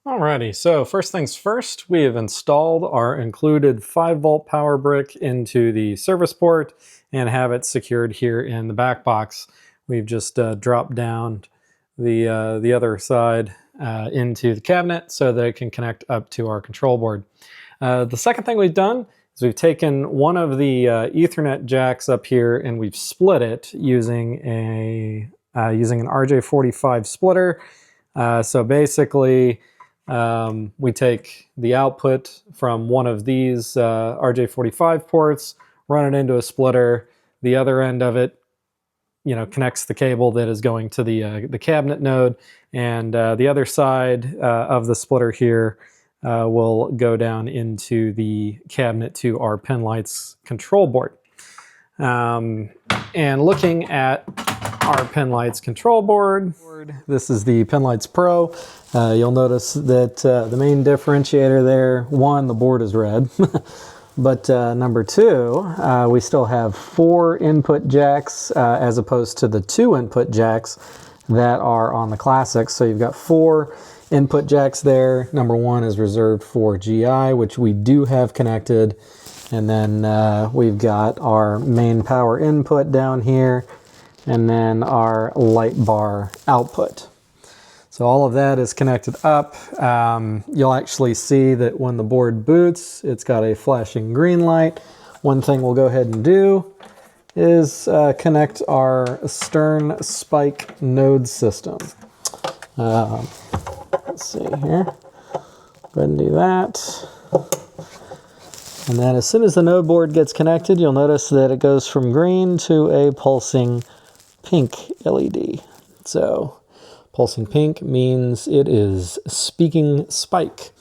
Alrighty, so first things first, we have installed our included 5-volt power brick into the service port and have it secured here in the back box. We've just dropped down the other side into the cabinet so that it can connect up to our control board. The second thing we've done is we've taken one of the Ethernet jacks up here and we've split it using an RJ45 splitter. So basically, we take the output from one of these RJ45 ports, run it into a splitter. The other end of it, connects the cable that is going to the cabinet node, and the other side of the splitter here will go down into the cabinet to our Pinlights control board. And looking at our Pinlights control board, this is the Pinlights Pro. You'll notice that the main differentiator there, one, the board is red, but number two, we still have 4 input jacks as opposed to the 2 input jacks that are on the Classics. So you've got 4 input jacks there. Number 1 is reserved for GI, which we do have connected. And then we've got our main power input down here, and then our light bar output. So all of that is connected up. You'll actually see that when the board boots, it's got a flashing green light. One thing we'll go ahead and do is connect our stern spike node system. Let's see here. Go ahead and do that. And then as soon as the node board gets connected, you'll notice that it goes from green to a pulsing pink LED. So pulsing pink means it is speaking spike.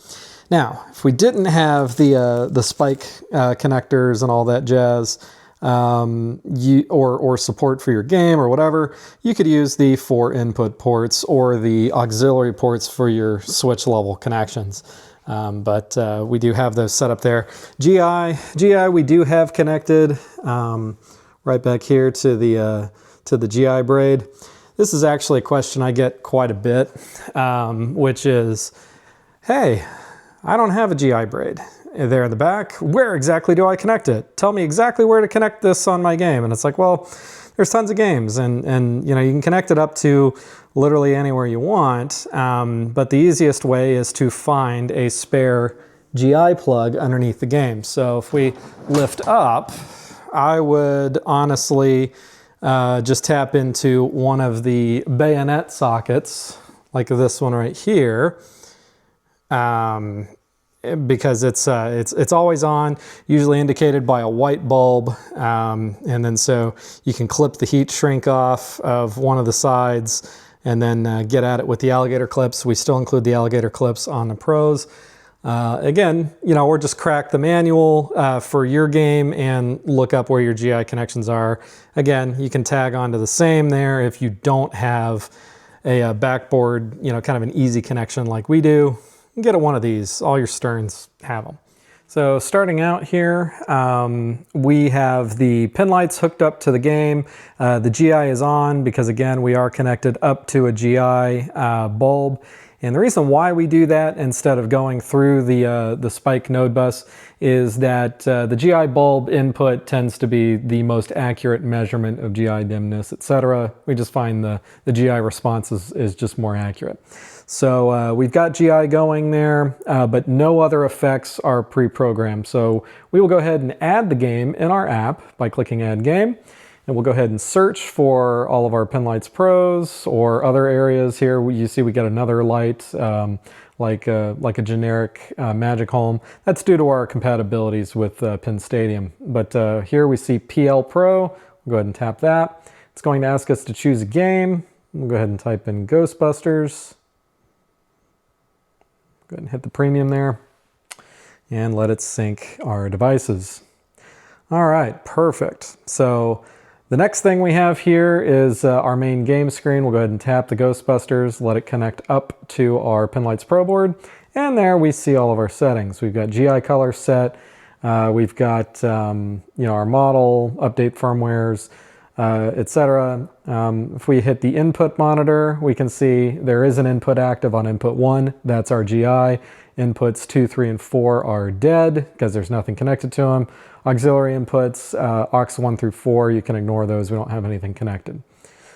Now, if we didn't have the spike connectors and all that jazz, or support for your game or whatever, you could use the 4 input ports or the auxiliary ports for your switch level connections. But we do have those set up there. GI we do have connected right back here to the GI braid. This is actually a question I get quite a bit, which is, hey, I don't have a GI braid there in the back. Where exactly do I connect it? Tell me exactly where to connect this on my game. And it's like, well, there's tons of games, and you can connect it up to literally anywhere you want. But the easiest way is to find a spare GI plug underneath the game. So if we lift up, I would honestly just tap into one of the bayonet sockets, like this one right here, because it's always on, usually indicated by a white bulb, and then so you can clip the heat shrink off of one of the sides and then get at it with the alligator clips. We still include the alligator clips on the Pros. Again, or just crack the manual for your game and look up where your GI connections are. Again, you can tag onto the same there if you don't have a backboard, kind of an easy connection like we do. Get one of these. All your sterns have them. So starting out here, we have the Pinlights hooked up to the game. The GI is on because, again, we are connected up to a GI bulb. And the reason why we do that instead of going through the spike node bus is that the GI bulb input tends to be the most accurate measurement of GI dimness, etc. We just find the GI response is just more accurate. So we've got GI going there, but no other effects are pre-programmed. So we will go ahead and add the game in our app by clicking Add Game. And we'll go ahead and search for all of our Pinlights Pros or other areas here. You see we got another light, like a generic Magic Home. That's due to our compatibilities with Pin Stadium. But here we see PL Pro. We'll go ahead and tap that. It's going to ask us to choose a game. We'll go ahead and type in Ghostbusters. Go ahead and hit the premium there and let it sync our devices. All right, perfect. So the next thing we have here is our main game screen. We'll go ahead and tap the Ghostbusters, let it connect up to our Pinlights Pro board, and there we see all of our settings. We've got GI color set, we've got our model, update firmwares, etc. If we hit the input monitor, we can see there is an input active on input 1. That's our GI. Inputs 2, 3, and 4 are dead because there's nothing connected to them. Auxiliary inputs, aux 1 through 4, you can ignore those. We don't have anything connected.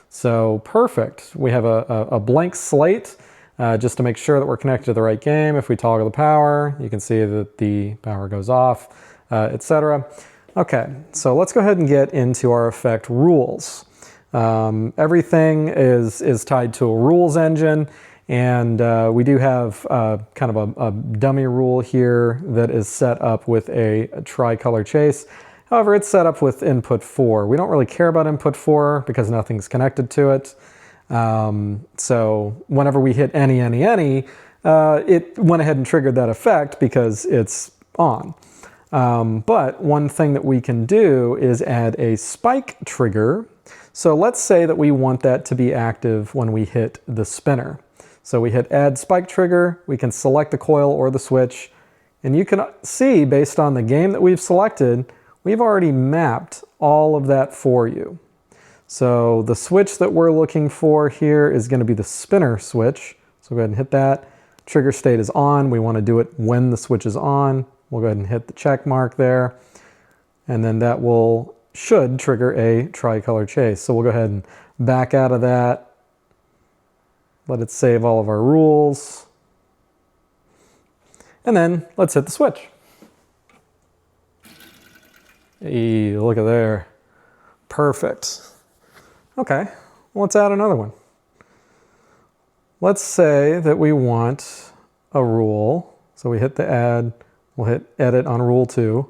So perfect. We have a blank slate just to make sure that we're connected to the right game. If we toggle the power, you can see that the power goes off, etc. Okay, so let's go ahead and get into our effect rules. Everything is tied to a rules engine, and we do have kind of a dummy rule here that is set up with a tricolor chase. However, it's set up with input 4. We don't really care about input 4 because nothing's connected to it. So whenever we hit any, it went ahead and triggered that effect because it's on. But one thing that we can do is add a spike trigger. So let's say that we want that to be active when we hit the spinner. So we hit add spike trigger, we can select the coil or the switch, and you can see based on the game that we've selected, we've already mapped all of that for you. So the switch that we're looking for here is going to be the spinner switch. So go ahead and hit that. Trigger state is on. We want to do it when the switch is on. We'll go ahead and hit the check mark there. And then that should trigger a tricolor chase. So we'll go ahead and back out of that. Let it save all of our rules. And then let's hit the switch. Hey, look at there. Perfect. Okay, let's add another one. Let's say that we want a rule. So we hit the add. We'll hit edit on rule 2.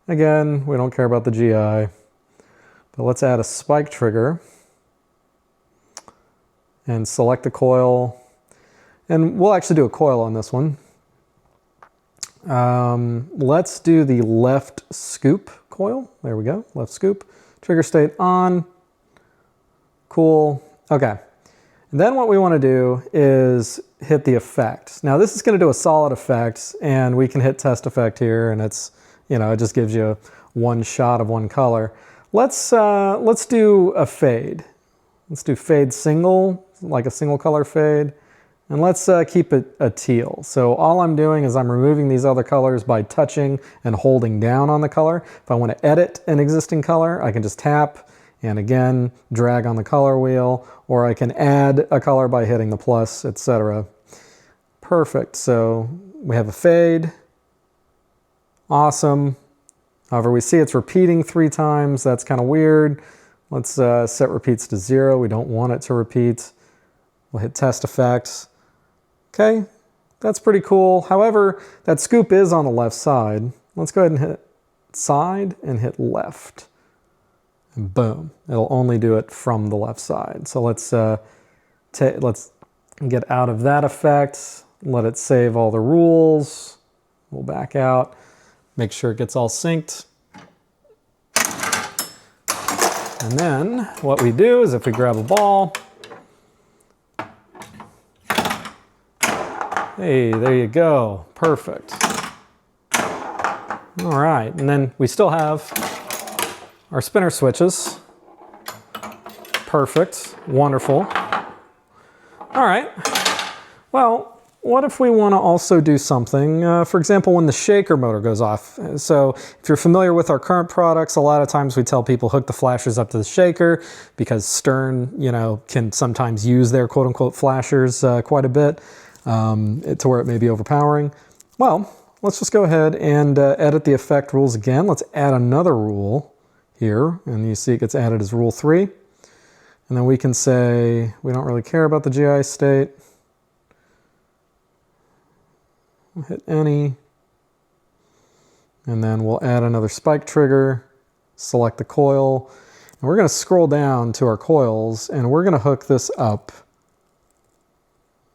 Again, we don't care about the GI, but let's add a spike trigger and select the coil. And we'll actually do a coil on this one. Let's do the left scoop coil. There we go, left scoop. Trigger state on. Cool, okay. And then what we want to do is hit the effect. Now this is going to do a solid effect, and we can hit test effect here, and it's, it just gives you one shot of one color. Let's do a fade. Let's do fade single, like a single color fade, and let's keep it a teal. So all I'm doing is I'm removing these other colors by touching and holding down on the color. If I want to edit an existing color, I can just tap and again drag on the color wheel, or I can add a color by hitting the plus, etc. Perfect. So we have a fade. Awesome. However, we see it's repeating 3 times. That's kind of weird. Let's set repeats to 0. We don't want it to repeat. We'll hit test effects. Okay, that's pretty cool. However, that scoop is on the left side. Let's go ahead and hit side and hit left. And boom, it'll only do it from the left side. So let's get out of that effect. Let it save all the rules. We'll back out. Make sure it gets all synced. And then what we do is if we grab a ball, hey, there you go, perfect. All right, and then we still have our spinner switches. Perfect, wonderful. All right, well, what if we want to also do something, for example, when the shaker motor goes off? So if you're familiar with our current products, a lot of times we tell people hook the flashers up to the shaker because Stern, can sometimes use their quote-unquote flashers quite a bit to where it may be overpowering. Well, let's just go ahead and edit the effect rules again. Let's add another rule here, and you see it gets added as rule 3. And then we can say we don't really care about the GI state. We'll hit any, and then we'll add another spike trigger, select the coil, and we're going to scroll down to our coils, and we're going to hook this up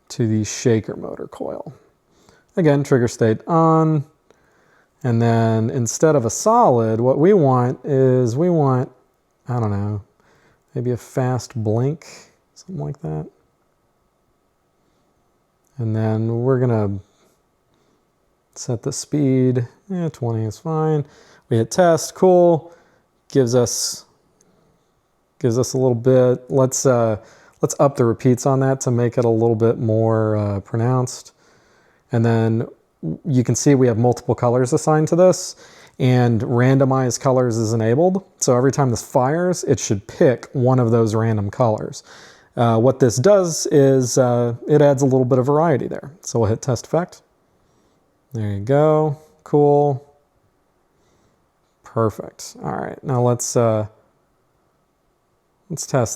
to the shaker motor coil. Again, trigger state on, and then instead of a solid, what we want is I don't know, maybe a fast blink, something like that. And then we're going to set the speed, 20 is fine. We hit test, cool, gives us Gives us a little bit. Let's up the repeats on that to make it a little bit more pronounced. And then you can see we have multiple colors assigned to this, and randomize colors is enabled. So every time this fires, it should pick one of those random colors. What this does is it adds a little bit of variety there. So we'll hit test effect. There you go. Cool. Perfect. All right, now let's test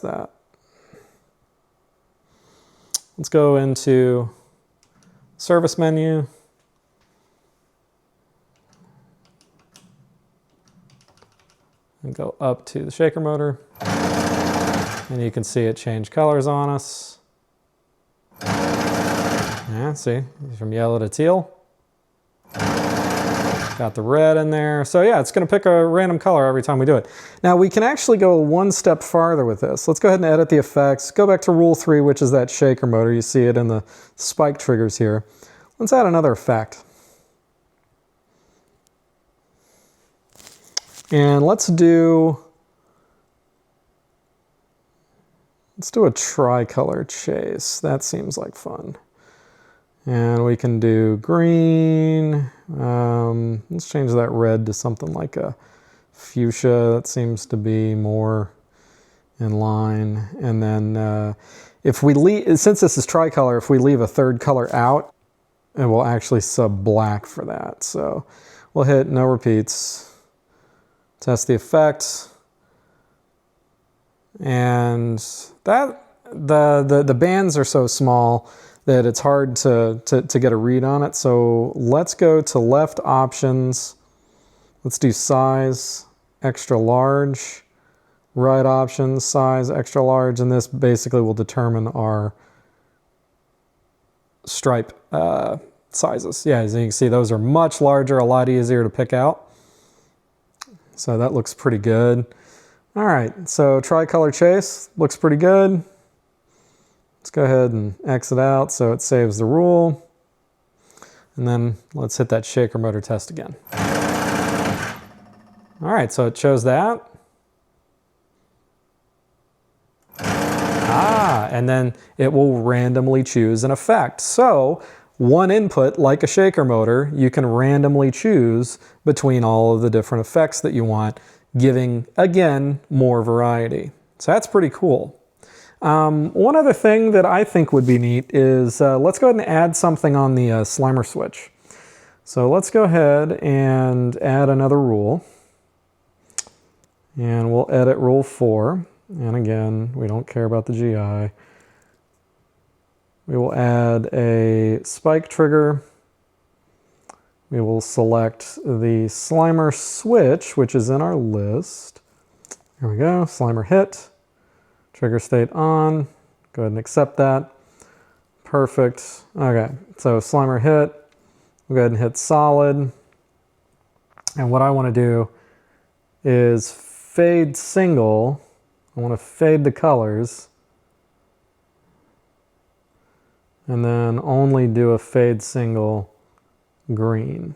that. Let's go into service menu. And go up to the shaker motor. And you can see it change colors on us. Yeah, see, from yellow to teal. Got the red in there. So yeah, it's gonna pick a random color every time we do it. Now we can actually go one step farther with this. Let's go ahead and edit the effects. Go back to rule 3, which is that shaker motor. You see it in the spike triggers here. Let's add another effect. And let's do a tricolor chase. That seems like fun. And we can do green. Let's change that red to something like a fuchsia. That seems to be more in line. And then if we leave, since this is tricolor, if we leave a third color out, it will actually sub black for that. So we'll hit no repeats. Test the effect, and that the bands are so small that it's hard to get a read on it. So let's go to left options. Let's do size extra large, right options size extra large, and this basically will determine our stripe sizes. Yeah, as you can see, those are much larger, a lot easier to pick out. So that looks pretty good. All right, so tricolor chase looks pretty good. Let's go ahead and exit out so it saves the rule. And then let's hit that shaker motor test again. All right, so it chose that. And then it will randomly choose an effect. So one input, like a shaker motor, you can randomly choose between all of the different effects that you want, giving, again, more variety. So that's pretty cool. One other thing that I think would be neat is, let's go ahead and add something on the Slimer switch. So let's go ahead and add another rule. And we'll edit rule 4. And again, we don't care about the GI. We will add a spike trigger. We will select the Slimer switch, which is in our list. Here we go, Slimer hit, trigger state on. Go ahead and accept that. Perfect. Okay, so Slimer hit. We'll go ahead and hit solid. And what I want to do is fade single. I want to fade the colors. And then only do a fade single green.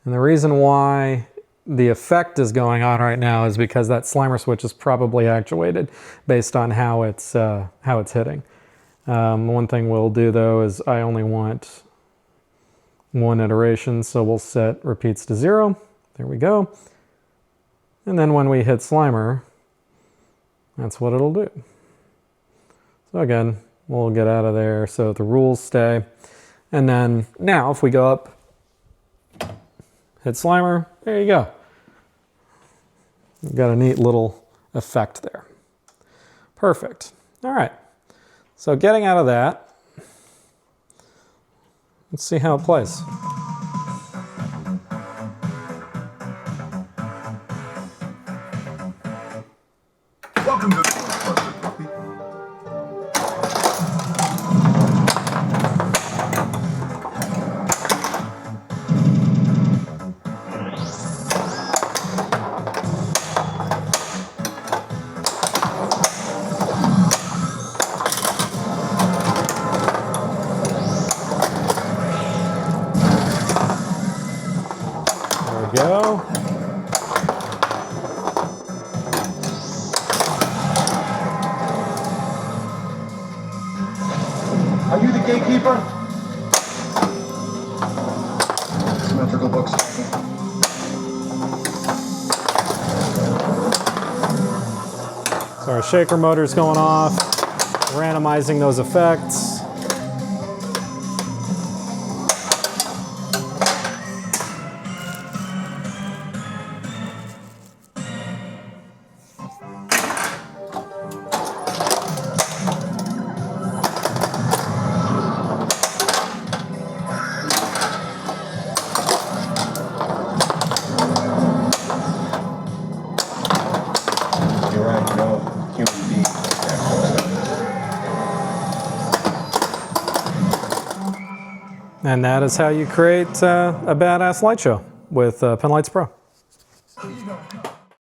And the reason why the effect is going on right now is because that Slimer switch is probably actuated based on how it's hitting. One thing we'll do though is I only want one iteration, so we'll set repeats to 0. There we go. And then when we hit Slimer, that's what it'll do. So again, we'll get out of there so the rules stay. And then now if we go up, hit Slimer, there you go. We've got a neat little effect there. Perfect. All right. So getting out of that, let's see how it plays. Welcome to Ghostbusters, puppy. Beekeeper. Symmetrical books. So our shaker motor's going off, randomizing those effects. You're right, no human being. And that is how you create a badass light show with Pinlights Pro.